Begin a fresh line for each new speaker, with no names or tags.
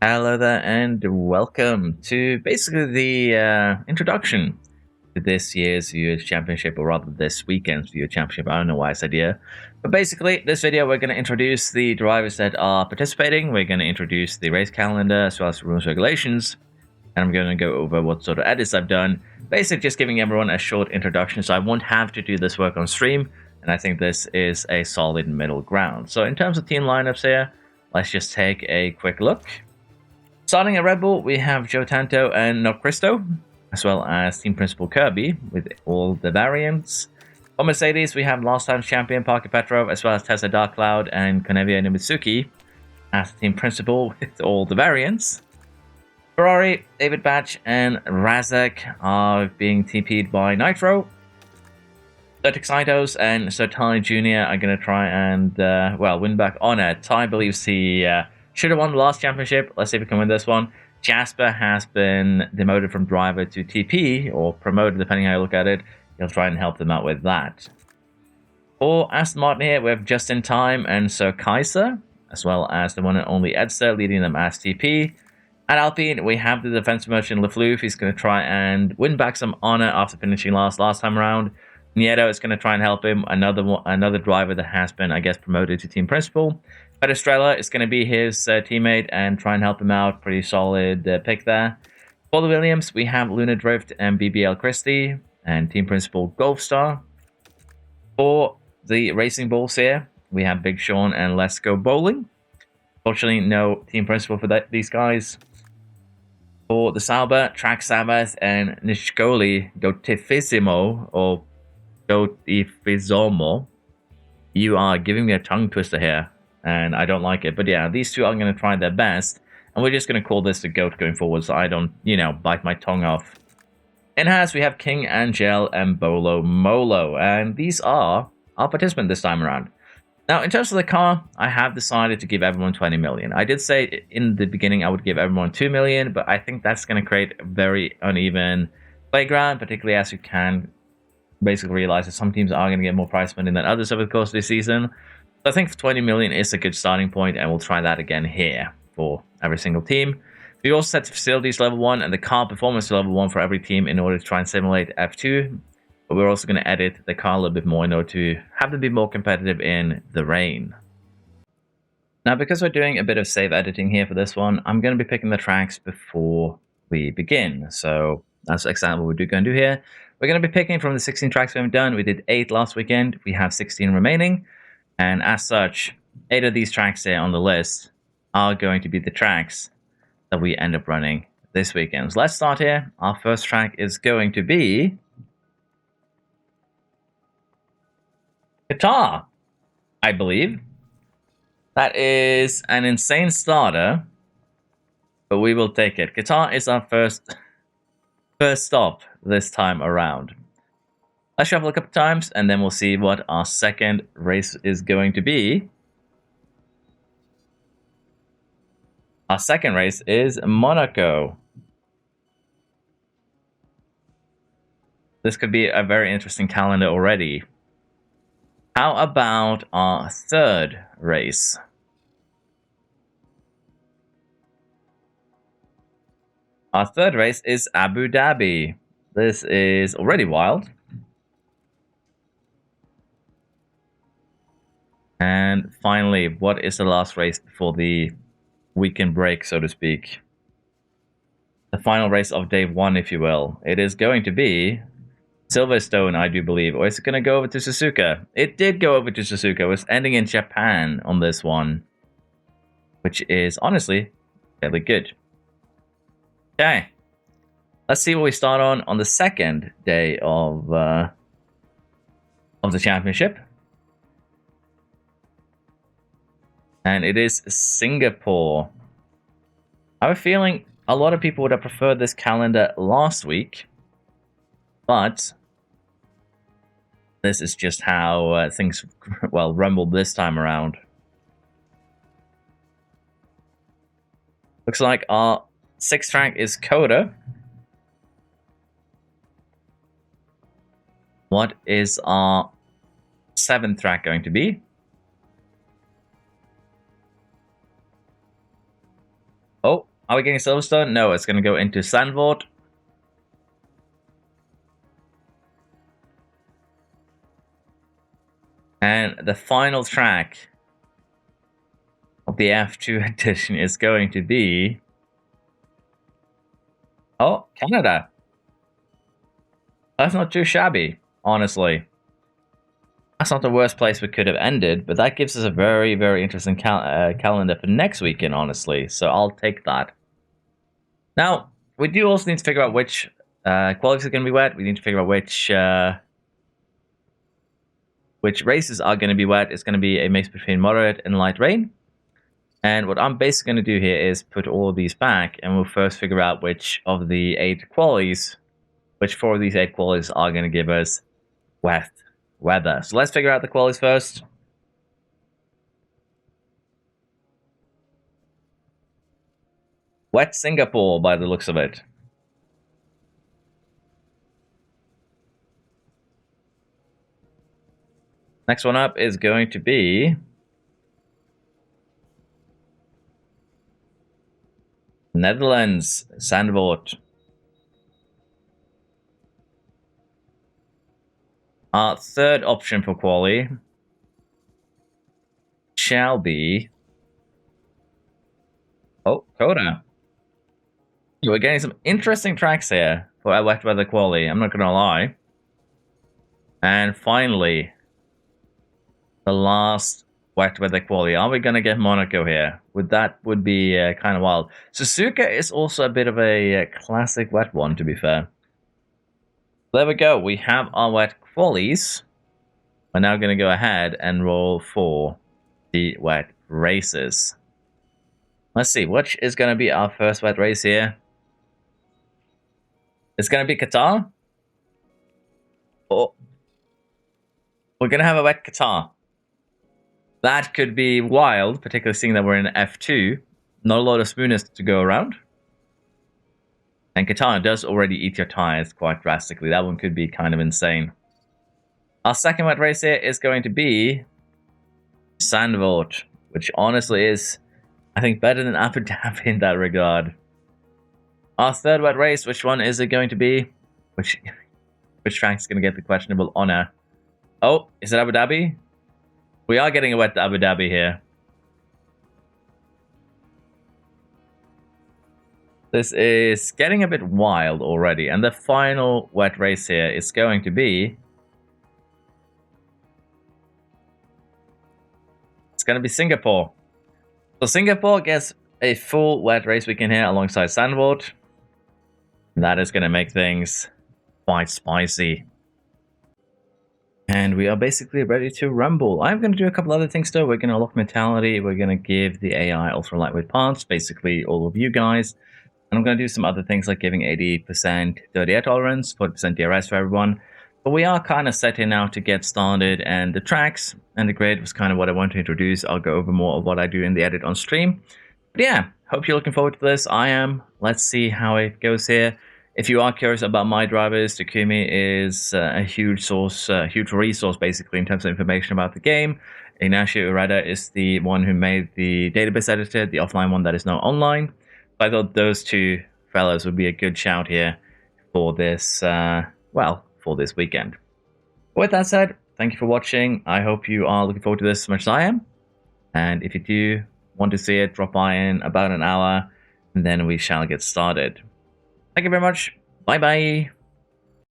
Hello there, and welcome to basically the introduction to this year's Viewers Championship, or rather this weekend's Viewers Championship. I don't know why I said yeah. But basically, this video, we're going to introduce the drivers that are participating. We're going to introduce the race calendar as well as the rules and regulations. And I'm going to go over what sort of edits I've done. Basically, just giving everyone a short introduction, so I won't have to do this work on stream. And I think this is a solid middle ground. So in terms of team lineups here, let's just take a quick look. Starting at Red Bull, we have Joe Tanto and Noc Cristo, as well as Team Principal Kirby with all the variants. For Mercedes, we have last time's champion Parker Petrov, as well as Tesla Dark Cloud and Konevia Nimitsuki as Team Principal with all the variants. Ferrari, David Batch and Razak are being TP'd by Nitro. Certic Saitos and Sir Ty Jr. are going to try and, win back on it. Ty believes he should have won the last championship. Let's see if we can win this one. Jasper has been demoted from driver to TP, or promoted, depending how you look at it. He'll try and help them out with that. For Aston Martin here, we have Justin Time and Sir Kaiser, as well as the one and only Edster leading them as TP. At Alpine, we have the defense merchant Lefleur. He's going to try and win back some honor after finishing last time around. Nieto is going to try and help him, another driver that has been, I guess, promoted to team principal. Pedestrella is going to be his teammate and try and help him out. Pretty solid pick there. For the Williams, we have Luna Drift and BBL Christie and team principal Golfstar. For the Racing Bulls here, we have Big Sean and Let's Go Bowling. Fortunately, no team principal for these guys. For the Sauber, Track Sabbath and Nishkoli Gotifissimo, or Gotifizomo. You are giving me a tongue twister here, and I don't like it. But yeah, these two are going to try their best, and we're just going to call this the GOAT going forward, so I don't, bite my tongue off. In-house, we have King Angel and Bolo Molo, and these are our participants this time around. Now, in terms of the car, I have decided to give everyone 20 million. I did say in the beginning I would give everyone 2 million, but I think that's going to create a very uneven playground, particularly as you can basically realize that some teams are going to get more prize money than others over the course of this season. So I think 20 million is a good starting point, and we'll try that again here for every single team. We also set the facilities level 1 and the car performance to level 1 for every team in order to try and simulate F2. But we're also going to edit the car a little bit more in order to have them be more competitive in the rain. Now, because we're doing a bit of save editing here for this one, I'm going to be picking the tracks before we begin. So that's exactly what we're going to do here. We're going to be picking from the 16 tracks we have done. We did 8 last weekend. We have 16 remaining. And as such, 8 of these tracks here on the list are going to be the tracks that we end up running this weekend. So let's start here. Our first track is going to be Qatar, I believe. That is an insane starter, but we will take it. Qatar is our first stop this time around. Let's shuffle a couple times, and then we'll see what our second race is going to be. Our second race is Monaco. This could be a very interesting calendar already. How about our third race? Our third race is Abu Dhabi. This is already wild. And finally, what is the last race before the weekend break, so to speak? The final race of day 1, if you will. It is going to be Silverstone, I do believe. Or is it going to go over to Suzuka? It did go over to Suzuka. It was ending in Japan on this one, which is honestly fairly good. Okay. Let's see what we start on the second day of the championship. And it is Singapore. I have a feeling a lot of people would have preferred this calendar last week, but this is just how things, rumbled this time around. Looks like our 6th track is Coda. What is our 7th track going to be? Oh, Are we getting Silverstone? No, it's going to go into Zandvoort. And the final track of the F2 edition is going to be... Oh, Canada. That's not too shabby, honestly. That's not the worst place we could have ended, but that gives us a very, very interesting calendar for next weekend, honestly. So I'll take that. Now, we do also need to figure out which qualities are going to be wet. We need to figure out which races are going to be wet. It's going to be a mix between moderate and light rain. And what I'm basically going to do here is put all of these back, and we'll first figure out which of the 8 qualities, which 4 of these 8 qualities are going to give us wet weather. So let's figure out the qualities first. Wet Singapore, by the looks of it. Next one up is going to be Netherlands, Zandvoort. Our third option for quali shall be... Oh, Coda. We're getting some interesting tracks here for our wet weather quali, I'm not gonna lie. And finally, the last wet weather quali. Are we gonna get Monaco here? That would be kind of wild. Suzuka is also a bit of a classic wet one, to be fair. There we go. We have our wet qualies. We're now going to go ahead and roll for the wet races. Let's see, which is going to be our first wet race here? It's going to be Qatar. Oh, we're going to have a wet Qatar. That could be wild, particularly seeing that we're in F2. Not a lot of smoothness to go around. And Qatar does already eat your tires quite drastically. That one could be kind of insane. Our second wet race here is going to be Zandvoort, which honestly is, I think, better than Abu Dhabi in that regard. Our third wet race, which one is it going to be? Which track is going to get the questionable honor? Oh, is it Abu Dhabi? We are getting a wet Abu Dhabi here. This is getting a bit wild already. And the final wet race here is going to be... It's going to be Singapore. So Singapore gets a full wet race weekend here alongside Zandvoort. That is going to make things quite spicy. And we are basically ready to rumble. I'm going to do a couple other things though. We're going to lock mentality. We're going to give the AI ultra lightweight parts, basically all of you guys. And I'm going to do some other things like giving 80% dirty air tolerance, 40% DRS for everyone. But we are kind of set here now to get started, and the tracks and the grid was kind of what I want to introduce. I'll go over more of what I do in the edit on stream. But yeah, hope you're looking forward to this. I am. Let's see how it goes here. If you are curious about my drivers, Takumi is a huge source, huge resource basically in terms of information about the game. Ignacio Ureda is the one who made the database editor, the offline one that is now online. I thought those two fellows would be a good shout here for this, for this weekend. With that said, thank you for watching. I hope you are looking forward to this as much as I am. And if you do want to see it, drop by in about an hour, and then we shall get started. Thank you very much. Bye-bye.